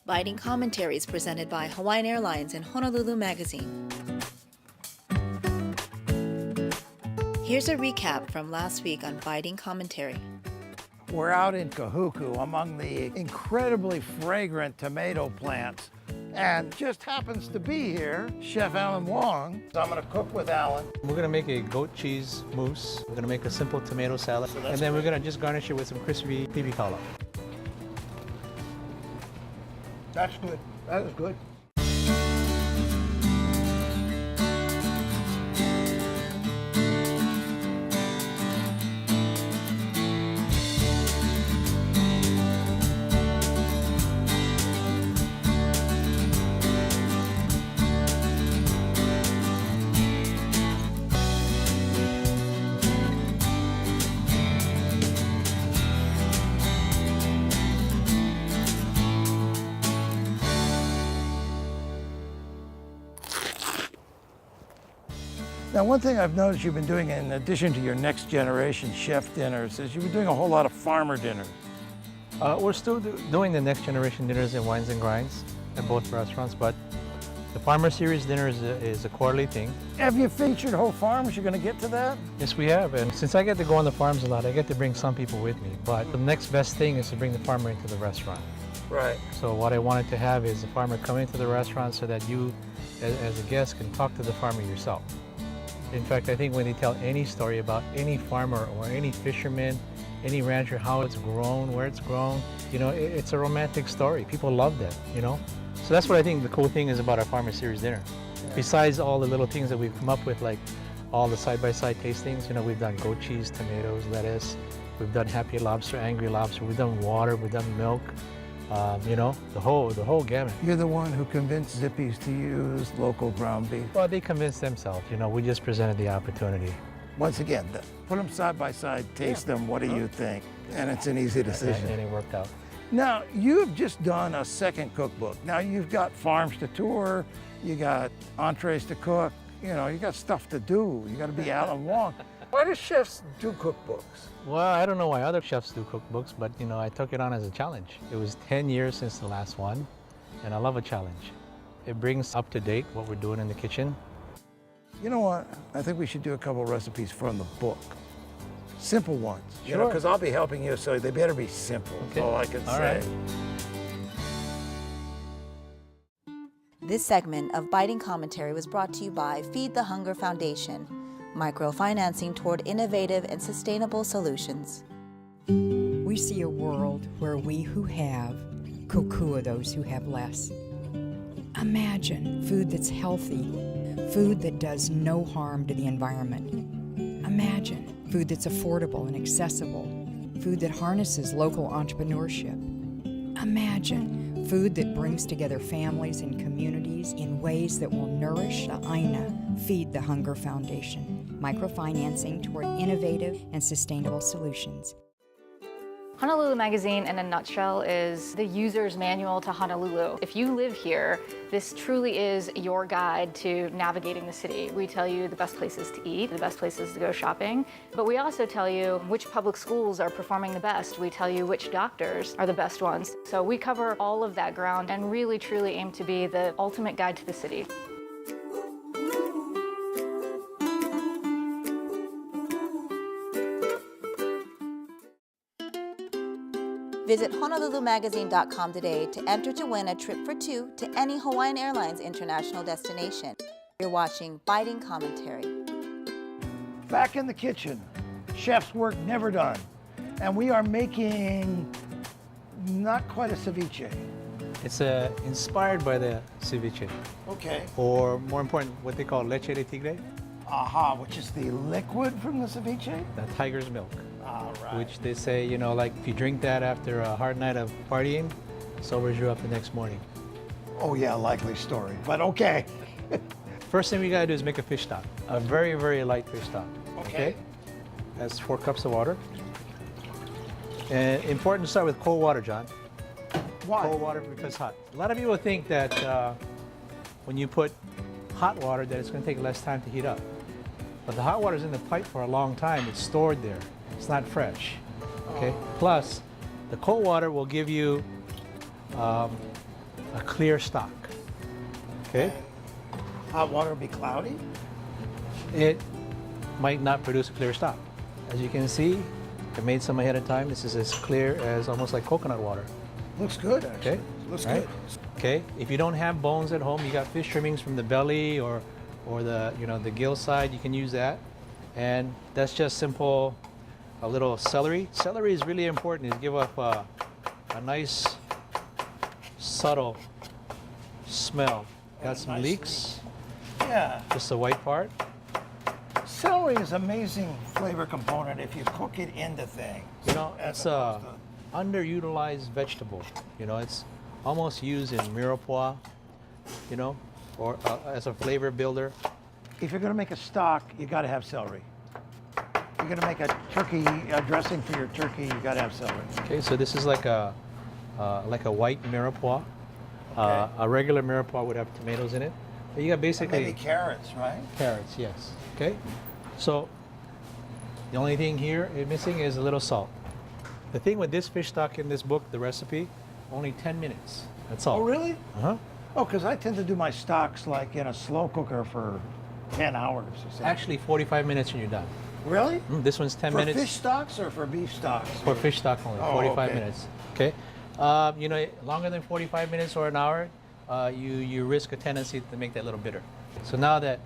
Biting Commentaries presented by Hawaiian Airlines and Honolulu Magazine. Here's a recap from last week on Biting Commentary. We're out in Kahuku among the incredibly fragrant tomato plants, and just happens to be here, Chef Alan Wong. So I'm gonna cook with Alan. We're gonna make a goat cheese mousse. We're gonna make a simple tomato salad, and then we're gonna just garnish it with some crispy pipi kala. That's good. That is good. Now, one thing I've noticed you've been doing, in addition to your next generation chef dinners, is you've been doing a whole lot of farmer dinners. We're still doing the next generation dinners and wines and grinds at both restaurants, but the Farmer Series dinner is a quarterly thing. Have you featured whole farms? You're going to get to that? Yes, we have, and since I get to go on the farms a lot, I get to bring some people with me, but the next best thing is to bring the farmer into the restaurant. Right. So what I wanted to have is the farmer come into the restaurant so that you, as a guest, can talk to the farmer yourself. In fact, I think when they tell any story about any farmer or any fisherman, any rancher, how it's grown, where it's grown, you know, it's a romantic story. People love that, you know? So that's what I think the cool thing is about our Farmer Series dinner. Yeah. Besides all the little things that we've come up with, like all the side-by-side tastings, you know, we've done goat cheese, tomatoes, lettuce, we've done happy lobster, angry lobster, we've done water, we've done milk, you know, the whole gamut. You're the one who convinced Zippies to use local ground beef. Well, they convinced themselves, you know, we just presented the opportunity. Once again, put them side by side, taste them, what do you think? And it's an easy decision. And it worked out. Now, you've just done a second cookbook. Now you've got farms to tour, you got entrees to cook, you know, you got stuff to do. You got to be Alan Wong. Why do chefs do cookbooks? Well, I don't know why other chefs do cookbooks, but you know, I took it on as a challenge. It was 10 years since the last one, and I love a challenge. It brings up to date what we're doing in the kitchen. You know what? I think we should do a couple recipes from the book. Simple ones, you know, Sure. because I'll be helping you, so they better be simple. Okay. That's all I can say. Right. This segment of Biting Commentary was brought to you by Feed the Hunger Foundation, microfinancing toward innovative and sustainable solutions. We see a world where we who have kokua those who have less. Imagine food that's healthy, food that does no harm to the environment. Imagine food that's affordable and accessible, food that harnesses local entrepreneurship. Imagine food that brings together families and communities in ways that will nourish the Aina Feed the Hunger Foundation, microfinancing toward innovative and sustainable solutions. Honolulu Magazine, in a nutshell, is the user's manual to Honolulu. If you live here, this truly is your guide to navigating the city. We tell you the best places to eat, the best places to go shopping, but we also tell you which public schools are performing the best. We tell you which doctors are the best ones. So we cover all of that ground and really, truly aim to be the ultimate guide to the city. Visit HonoluluMagazine.com today to enter to win a trip for two to any Hawaiian Airlines international destination. You're watching Biting Commentary. Back in the kitchen, chef's work never done. And we are making not quite a ceviche. It's inspired by the ceviche, Okay. or more important, what they call leche de tigre, Aha, which is the liquid from the ceviche? the tiger's milk. All right. Which they say, you know, like if you drink that after a hard night of partying, sobers you up the next morning. Oh yeah, likely story, but okay. First thing we gotta do is make a fish stock. A very, very light fish stock. Okay. That's 4 cups of water. And important to start with cold water, John. Why? Cold water because hot. A lot of people think that when you put hot water that it's gonna take less time to heat up. But the hot water's in the pipe for a long time. It's stored there. It's not fresh, okay? Plus, the cold water will give you a clear stock. Okay? Hot water will be cloudy? It might not produce a clear stock. As you can see, I made some ahead of time. This is as clear as almost like coconut water. Looks good, actually. Okay? Looks Right? good. Okay? If you don't have bones at home, you got fish trimmings from the belly or the the gill side, you can use that. And that's just simple, a little celery. Celery is really important. It give off a nice, subtle smell. Got some nice leeks, Yeah. just the white part. Celery is amazing flavor component if you cook it into things. You know, as it's a opposed underutilized vegetable. It's almost used in mirepoix, or as a flavor builder. If you're going to make a stock, you got to have celery. You're going to make a turkey dressing for your turkey, you got to have celery. Okay, so this is like a white mirepoix. Okay. A regular mirepoix would have tomatoes in it. But you got basically Maybe carrots, right? carrots, yes. Okay, so the only thing here missing is a little salt. The thing with this fish stock in this book, the recipe, only 10 minutes. That's all. Oh, really? Uh-huh. Oh, because I tend to do my stocks like in a slow cooker for 10 hours or something. Actually, 45 minutes and you're done. Really? This one's 10 For minutes. fish stocks or for beef stocks? For fish stock only, Oh, 45 okay. minutes. Okay. Longer than 45 minutes or an hour, you risk a tendency to make that a little bitter. So now that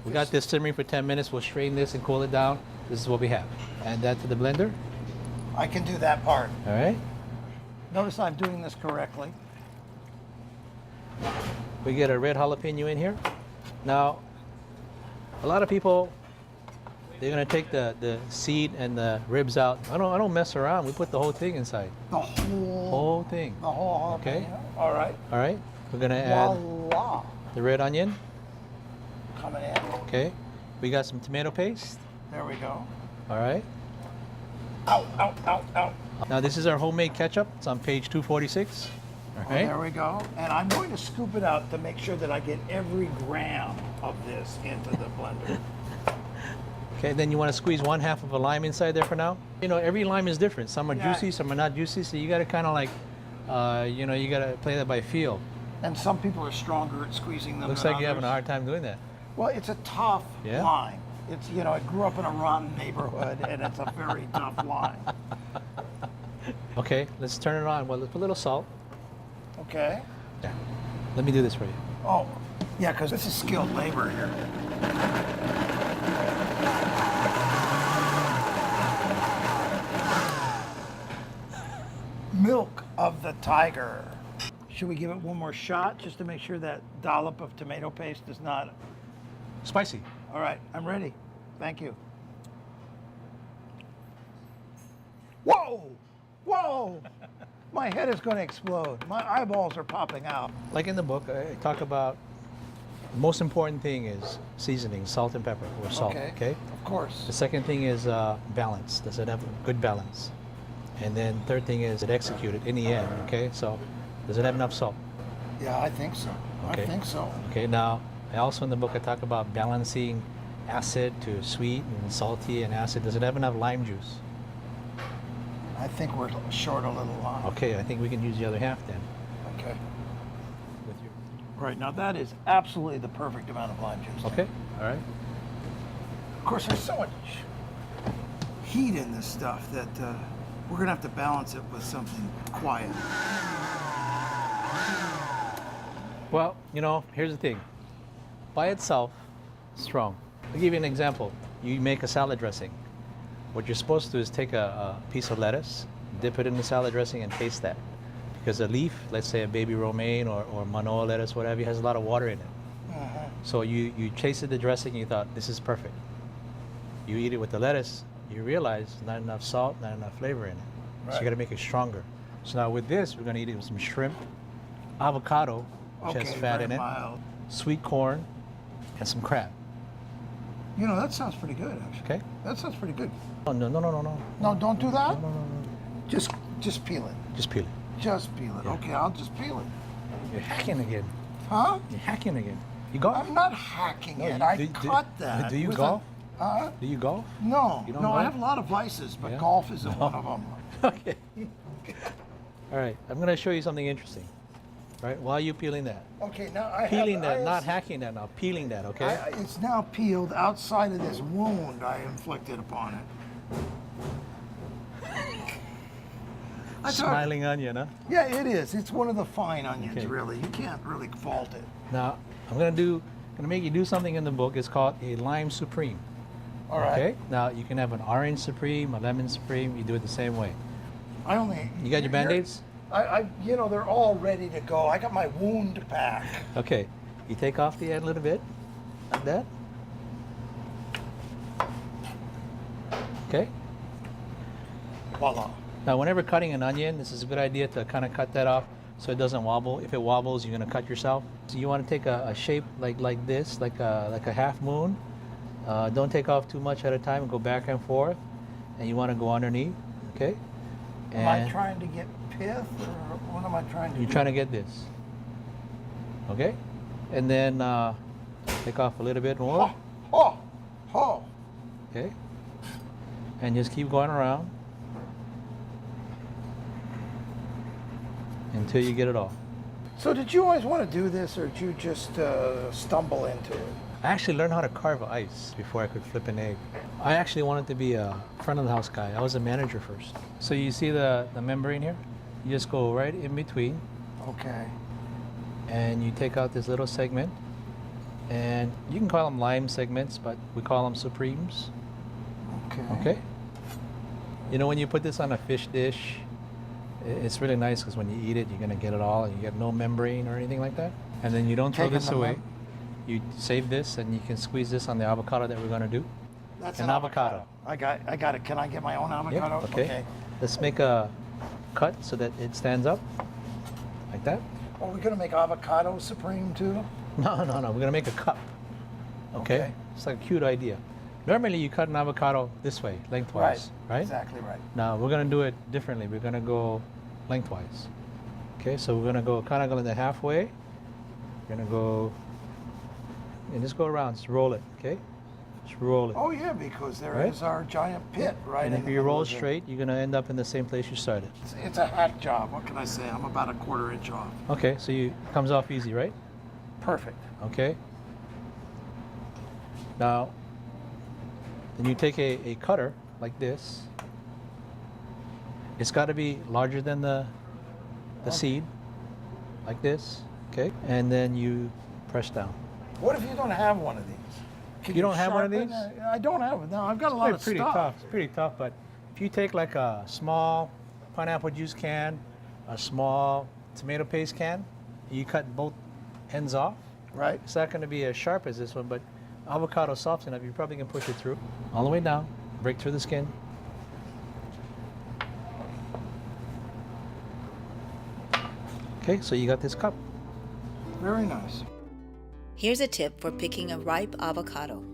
we got this simmering for 10 minutes, we'll strain this and cool it down. This is what we have. Add that to the blender. I can do that part. All right. Notice I'm doing this correctly. We get a red jalapeno in here. Now, a lot of people, they're gonna take the seed and the ribs out. I don't mess around. We put the whole thing inside. The whole Whole thing. Okay. All right. All right. We're gonna add Voila. the red onion. Coming in. Okay. We got some tomato paste. There we go. All right. Ow, ow, ow, ow. Now this is our homemade ketchup. It's on page 246. All Oh, right. there we go. And I'm going to scoop it out to make sure that I get every gram of this into the blender. Okay. Then you want to squeeze 1/2 of a lime inside there for now. Every lime is different. Some are Yeah. juicy, some are not juicy. So you got to kind of like, you got to play that by feel. And some people are stronger at squeezing them Looks than like you're having a others. hard time doing that. Well, it's a tough Yeah? line. It's, I grew up in a rotten neighborhood, and it's a very tough line. Okay. Let's turn it on. Well, let's put a little salt. Okay. Yeah. Let me do this for you. Oh, yeah, because this is skilled labor here. Milk of the tiger. Should we give it one more shot just to make sure that dollop of tomato paste is not... Spicy. All right, I'm ready. Thank you. Whoa! Whoa! My head is going to explode. My eyeballs are popping out. Like in the book, I talk about the most important thing is seasoning, salt and pepper, or salt. Okay. Of course. The second thing is balance. Does it have a good balance? And then third thing is it executed in the end. Okay. So does it have enough salt? Yeah, I think so. Okay. I think so. Okay. Now, I also in the book I talk about balancing acid to sweet and salty and acid. Does it have enough lime juice? I think we're short a little lime. Okay. I think we can use the other half then. Okay. With your... Right, now that is absolutely the perfect amount of lime juice. Okay. All right. Of course, there's so much heat in this stuff that we're going to have to balance it with something quiet. Well, here's the thing. By itself, strong. I'll give you an example. You make a salad dressing. What you're supposed to do is take a piece of lettuce, dip it in the salad dressing, and taste that. Because a leaf, let's say a baby romaine or manoa lettuce, whatever, has a lot of water in it. So you tasted the dressing and you thought, this is perfect. You eat it with the lettuce, you realize not enough salt, not enough flavor in it. So you got to make it stronger. So now with this, we're going to eat it with some shrimp, avocado, which has fat very in it, mild. sweet corn, and some crab. That sounds pretty good, actually. Okay? That sounds pretty good. Oh, no. No, don't do that. No. Just peel it. Just peel it. Just peel it. Yeah. Okay, I'll just peel it. You're hacking again. Huh? You're hacking again. You golf? I'm not hacking No, it. you- I do- cut that. do you with golf? Huh? Do you golf? No. You don't No, I golf? have a lot of vices, but Yeah? golf isn't No. one of them. Okay. All right, I'm gonna show you something interesting. Right, why are you peeling that? Okay, now I Peeling have, that, not hacking that now, peeling that, okay? It's now peeled outside of this wound I inflicted upon it. Smiling onion, huh? Yeah, it is. It's one of the fine onions, Okay. really. You can't really fault it. Now, I'm gonna make you do something in the book. It's called a lime supreme. All right. Okay. Now you can have an orange supreme, a lemon supreme. You do it the same way. You got your Band-Aids? You know, they're all ready to go. I got my wound pack. Okay. You take off the end a little bit, like that. Okay. Voila. Now, whenever cutting an onion, this is a good idea to kind of cut that off so it doesn't wobble. If it wobbles, you're gonna cut yourself. So you want to take a shape like this, like a half moon. Don't take off too much at a time and go back and forth. And you want to go underneath, okay? Am I trying to get pith, or what am I trying to do? You're trying to get this, okay? And then take off a little bit more, okay? And just keep going around until you get it off. So did you always want to do this, or did you just stumble into it? I actually learned how to carve ice before I could flip an egg. I actually wanted to be a front of the house guy. I was a manager first. So you see the membrane here? You just go right in between. Okay. And you take out this little segment. And you can call them lime segments, but we call them supremes. Okay. Okay? You know, when you put this on a fish dish, it's really nice because when you eat it, you're gonna get it all and you get no membrane or anything like that. And then you don't throw this away. You save this and you can squeeze this on the avocado that we're gonna do. That's an avocado. I got it. Can I get my own avocado? Yep, okay. Let's make a cut so that it stands up, like that. Are we gonna make avocado supreme too? No, we're gonna make a cup. Okay? It's like a cute idea. Normally you cut an avocado this way, lengthwise, right? Exactly right. Now we're gonna do it differently. We're gonna go lengthwise. Okay, so we're gonna go kind of going the halfway. We're gonna go and just go around, just roll it, okay? Just roll it. Oh yeah, because there is our giant pit right And in if the you middle roll of it. straight, you're gonna end up in the same place you started. It's a hack job. What can I say? I'm about a 1/4 inch off. Okay, so it comes off easy, right? Perfect. Okay. Now, then you take a cutter like this. It's got to be larger than the seed, like this, okay? And then you press down. What if you don't have one of these? Can You don't have one of sharpen these? I don't have it. No, I've got a lot of Pretty stuff. tough. It's pretty tough, but if you take like a small pineapple juice can, a small tomato paste can, you cut both ends off. Right. It's not going to be as sharp as this one, but avocado soft enough, you probably can push it through all the way down, break through the skin. Okay, so you got this cup. Very nice. Here's a tip for picking a ripe avocado.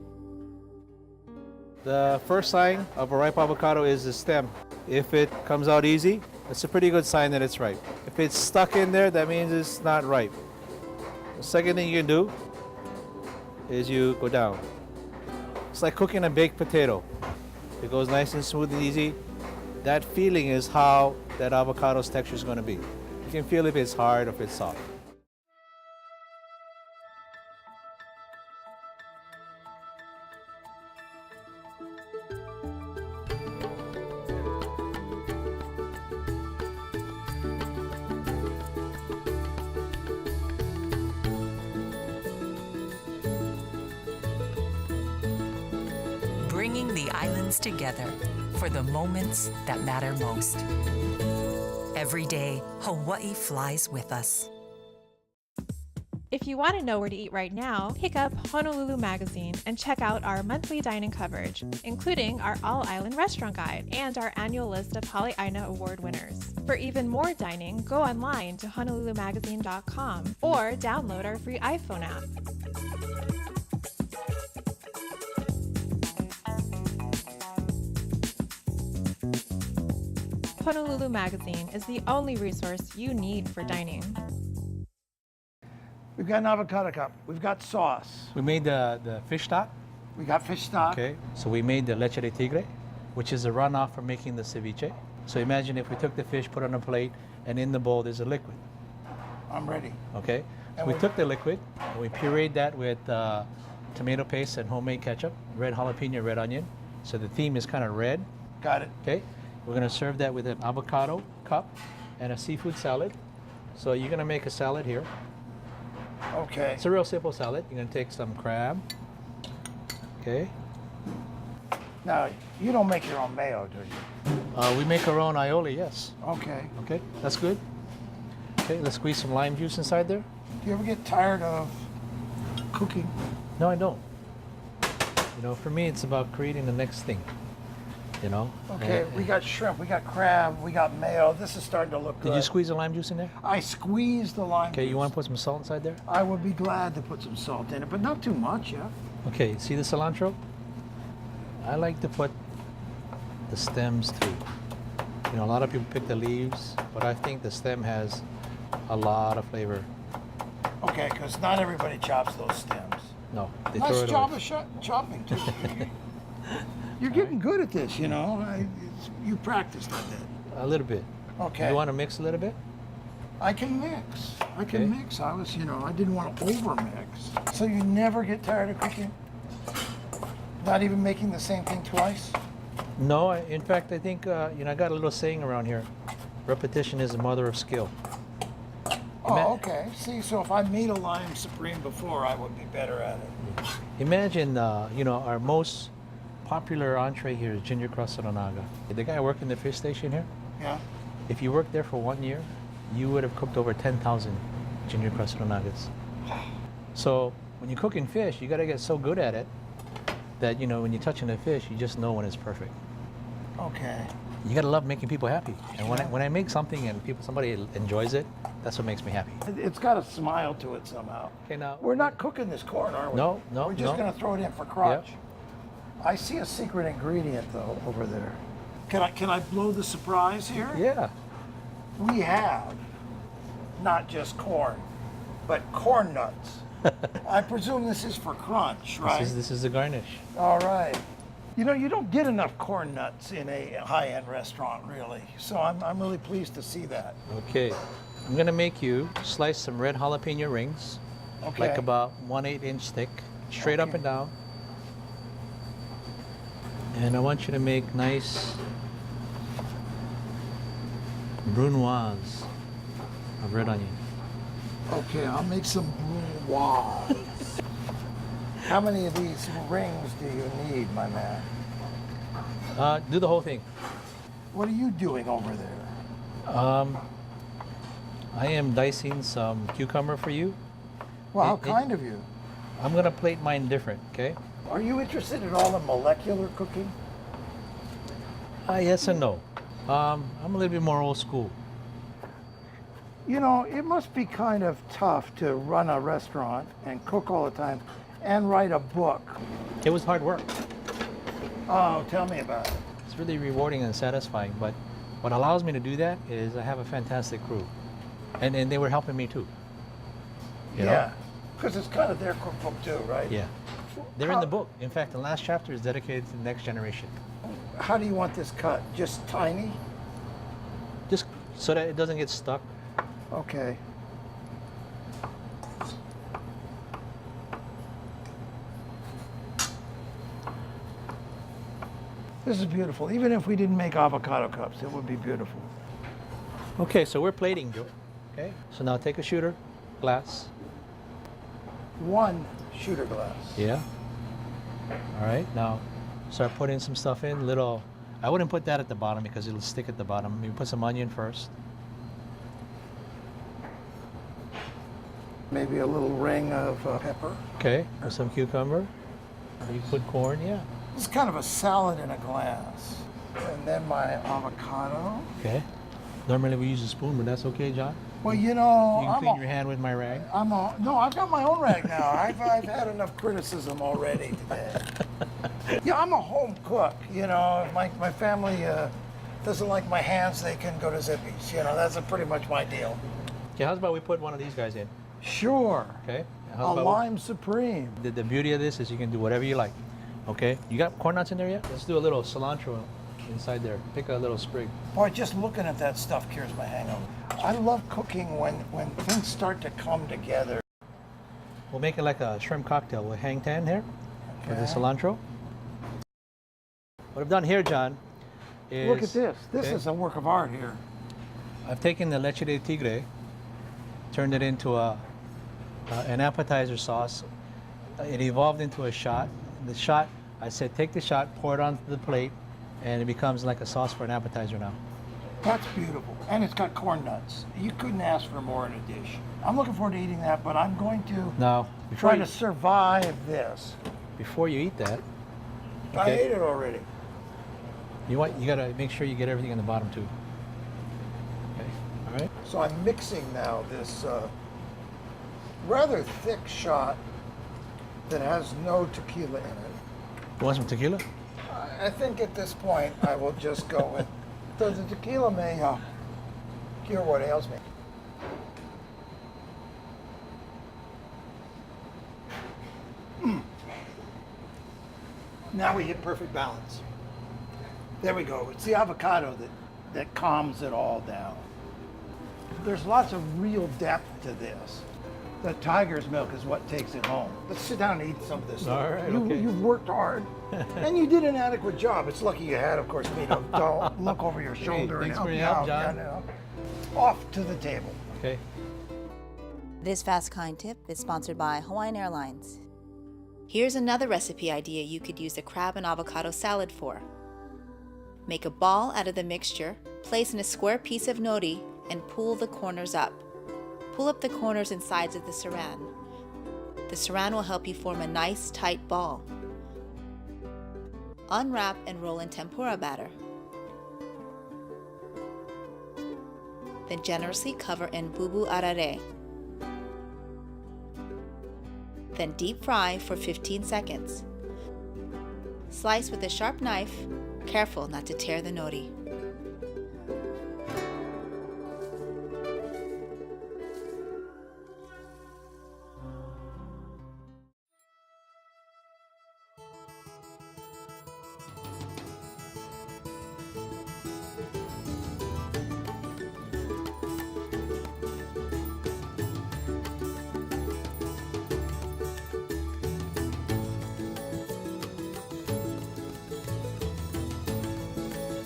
The first sign of a ripe avocado is the stem. If it comes out easy, it's a pretty good sign that it's ripe. If it's stuck in there, that means it's not ripe. The second thing you can do is you go down. It's like cooking a baked potato. It goes nice and smooth and easy. That feeling is how that avocado's texture is going to be. You can feel if it's hard or if it's soft. Bringing the islands together for the moments that matter most. Every day, Hawaii flies with us. If you want to know where to eat right now, pick up Honolulu Magazine and check out our monthly dining coverage, including our all-island restaurant guide and our annual list of Polyina Award winners. For even more dining, go online to honolulumagazine.com or download our free iPhone app. Honolulu Magazine is the only resource you need for dining. We've got an avocado cup. We've got sauce. We made the fish stock. We got fish stock. Okay, so we made the leche de tigre, which is a runoff from making the ceviche. So imagine if we took the fish, put it on a plate, and in the bowl there's a liquid. I'm ready. Okay, so And we we- took the liquid and we pureed that with tomato paste and homemade ketchup, red jalapeno, red onion. So the theme is kind of red. Got it. Okay, we're gonna serve that with an avocado cup and a seafood salad. So you're gonna make a salad here. Okay. It's a real simple salad. You're gonna take some crab. Okay, Now, you don't make your own mayo, do you? we make our own aioli. Yes. Okay. Okay, that's good. Okay, let's squeeze some lime juice inside there. Do you ever get tired of cooking? No, I don't. You know, for me, it's about creating the next thing. You know. Okay, we got shrimp, we got crab, we got mayo. This is starting to look good. Did you squeeze the lime juice in there? I squeezed the lime Okay, juice. you want to put some salt inside there? I would be glad to put some salt in it, but not too much, yeah? Okay, see the cilantro? I like to put the stems too. You know, a lot of people pick the leaves, but I think the stem has a lot of flavor. Okay, because not everybody chops those stems. No, they throw Nice it job away. of chopping, too. You're getting good at this, you know? You practiced at that. A little bit. Okay. You want to mix a little bit? I can mix. I can Okay. mix. I was, I didn't want to over mix. So you never get tired of cooking? Not even making the same thing twice? No, in fact, I think, I got a little saying around here. Repetition is the mother of skill. Oh, okay. See, so if I made a lime supreme before, I would be better at it. Imagine, our most popular entree here is ginger crusted onaga. The guy working the fish station here, Yeah? if you worked there for 1 year, you would have cooked over 10,000 ginger crusted onagas. So when you're cooking fish, you got to get so good at it that, when you're touching the fish, you just know when it's perfect. Okay. You got to love making people happy. And when I make something and somebody enjoys it, that's what makes me happy. It's got a smile to it somehow. Okay, now. We're not cooking this corn, are we? No, We're just no. going to throw it in for crunch. I see a secret ingredient, though, over there. Can I blow the surprise here? Yeah. We have not just corn, but corn nuts. I presume this is for crunch, right? This is the garnish. All right. You don't get enough corn nuts in a high-end restaurant, really. So I'm really pleased to see that. Okay. I'm going to make you slice some red jalapeno rings, Okay. like about 1/8 inch thick, straight up Okay. and down. And I want you to make nice brunoise of red onion. Okay, I'll make some brunoise. How many of these rings do you need, my man? Do the whole thing. What are you doing over there? I am dicing some cucumber for you. Well, how It- kind of you. I'm going to plate mine different, okay? Are you interested at all in molecular cooking? Yes and no. I'm a little bit more old school. It must be kind of tough to run a restaurant and cook all the time and write a book. It was hard work. Oh, tell me about it. It's really rewarding and satisfying, but what allows me to do that is I have a fantastic crew. And they were helping me too. You know? Yeah, because it's kind of their cookbook too, right? Yeah. They're in the book. In fact, the last chapter is dedicated to the next generation. How do you want this cut? Just tiny? Just so that it doesn't get stuck. Okay. This is beautiful. Even if we didn't make avocado cups, it would be beautiful. Okay, so we're plating, Joe. Okay? So now take a shooter glass. One shooter glass. Yeah. All right, now start putting some stuff in. I wouldn't put that at the bottom because it'll stick at the bottom. Maybe put some onion first. Maybe a little ring of pepper. Okay, put some cucumber. You put corn, yeah. It's kind of a salad in a glass. And then my avocado. Okay. Normally we use a spoon, but that's okay, John. Well, You can I'm clean your hand with my rag. no, I've got my own rag now. I've had enough criticism already today. Yeah, I'm a home cook. My family doesn't like my hands. They can go to Zippy's. That's pretty much my deal. Okay, how's about we put one of these guys in? Sure. Okay. A How's about lime supreme. the beauty of this is you can do whatever you like. Okay. You got corn nuts in there yet? Let's do a little cilantro inside there. Pick a little sprig. Boy, just looking at that stuff cures my hangover. I love cooking when things start to come together. We'll make it like a shrimp cocktail with hang tan here for the Okay. cilantro. What I've done here, John, is... Look at this. This okay, is a work of art here. I've taken the leche de tigre, turned it into an appetizer sauce. It evolved into a shot. The shot, I said, take the shot, pour it onto the plate, and it becomes like a sauce for an appetizer now. That's beautiful. And it's got corn nuts. You couldn't ask for more in a dish. I'm looking forward to eating that, but I'm going to Now, try to survive this. before you eat that, I okay, ate it already. you gotta make sure you get everything in the bottom too. Okay, all right. So I'm mixing now this rather thick shot that has no tequila in it. You want some tequila? I think at this point I will just go with the tequila may cure what ails me. Now we hit perfect balance. There we go. It's the avocado that calms it all down. There's lots of real depth to this. The tiger's milk is what takes it home. Let's sit down and eat some of this. All right, you, okay. You've worked hard, and you did an adequate job. It's lucky you had, of course, me to don't look over your shoulder and thanks help for you your help, out. John. You know. Off to the table. Okay. This Fast Kind tip is sponsored by Hawaiian Airlines. Here's another recipe idea you could use a crab and avocado salad for. Make a ball out of the mixture, place in a square piece of nori, and pull the corners up. Pull up the corners and sides of the saran. The saran will help you form a nice, tight ball. Unwrap and roll in tempura batter. Then generously cover in bubu arare. Then deep fry for 15 seconds. Slice with a sharp knife, careful not to tear the nori.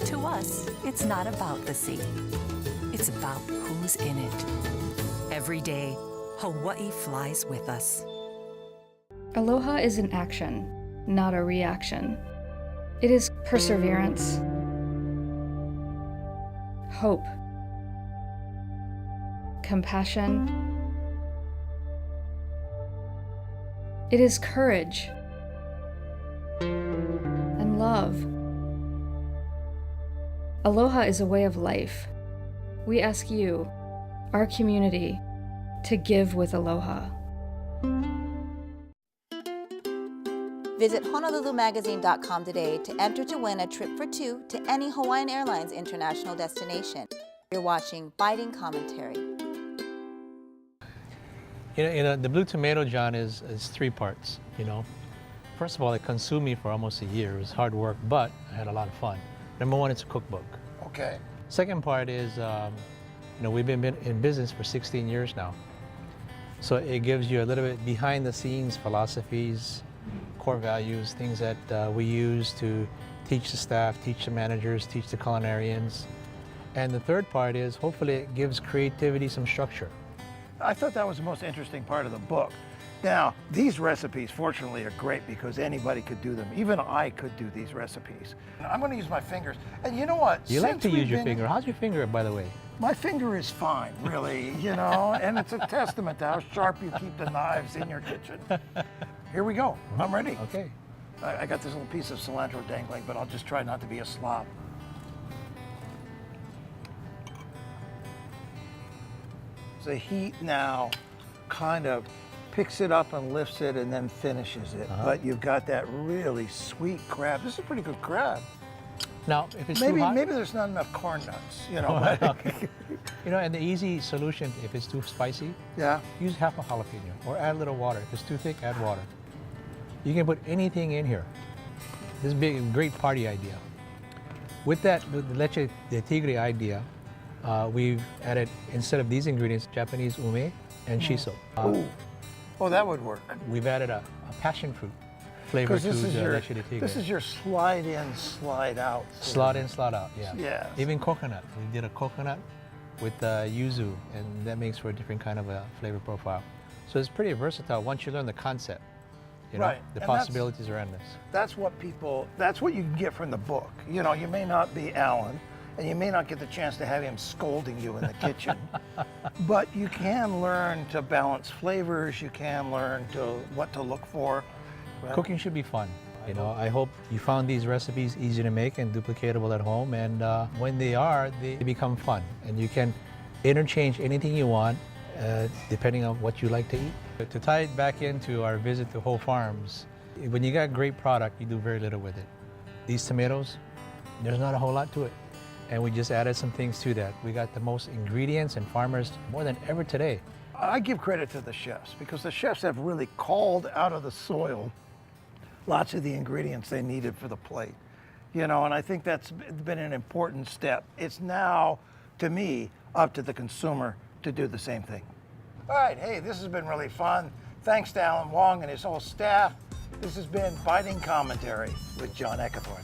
To us, it's not about the sea. It's about who's in it. Every day, Hawaii flies with us. Aloha is an action, not a reaction. It is perseverance, hope, compassion. It is courage and love. Aloha is a way of life. We ask you, our community, to give with aloha. Visit HonoluluMagazine.com today to enter to win a trip for two to any Hawaiian Airlines international destination. You're watching Biting Commentary. The blue tomato, John, is three parts, First of all, it consumed me for almost a year. It was hard work, but I had a lot of fun. Number one, it's a cookbook. Okay. Second part is, we've been in business for 16 years now. So it gives you a little bit behind the scenes philosophies, core values, things that we use to teach the staff, teach the managers, teach the culinarians. And the third part is, hopefully it gives creativity some structure. I thought that was the most interesting part of the book. Now, these recipes, fortunately, are great because anybody could do them. Even I could do these recipes. I'm going to use my fingers. And you know what? You like Since to we've use your been- finger. How's your finger, by the way? My finger is fine, really, and it's a testament to how sharp you keep the knives in your kitchen. Here we go. I'm ready. Okay. I got this little piece of cilantro dangling, but I'll just try not to be a slob. The heat now kind of picks it up and lifts it and then finishes it. But you've got that really sweet crab. This is a pretty good crab. Now, if it's too hot, Maybe there's not enough corn nuts, Okay. And the easy solution, if it's too spicy, Yeah. use half a jalapeno or add a little water. If it's too thick, add water. You can put anything in here. This is a great party idea. With the leche de tigre idea, we've added, instead of these ingredients, Japanese ume and shiso. Ooh. Oh, that would work. We've added a passion fruit flavor to the leche de tigre. This is your slide in, slide out. Slide in, slide out, yeah. Yes. Even coconut. We did a coconut with yuzu, and that makes for a different kind of a flavor profile. So it's pretty versatile once you learn the concept. You know, Right. the And possibilities are endless. That's what you can get from the book. You know, you may not be Alan, and you may not get the chance to have him scolding you in the kitchen, but you can learn to balance flavors, you can learn what to look for. Right? Cooking should be fun. You know, I hope you found these recipes easy to make and duplicatable at home, and when they are, they become fun. And you can interchange anything you want depending on what you like to eat. But to tie it back into our visit to Whole Farms, when you got great product, you do very little with it. These tomatoes, there's not a whole lot to it. And we just added some things to that. We got the most ingredients and farmers more than ever today. I give credit to the chefs because the chefs have really called out of the soil lots of the ingredients they needed for the plate. You know, and I think that's been an important step. It's now, to me, up to the consumer to do the same thing. All right, hey, this has been really fun. Thanks to Alan Wong and his whole staff. This has been Biting Commentary with John Heckathorn.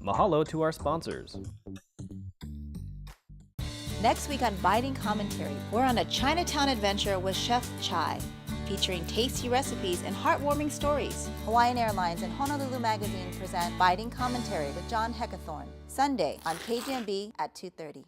Mahalo to our sponsors. Next week on Biting Commentary, we're on a Chinatown adventure with Chef Chai, featuring tasty recipes and heartwarming stories. Hawaiian Airlines and Honolulu Magazine present Biting Commentary with John Heckathorn, Sunday on KGMB at 2:30.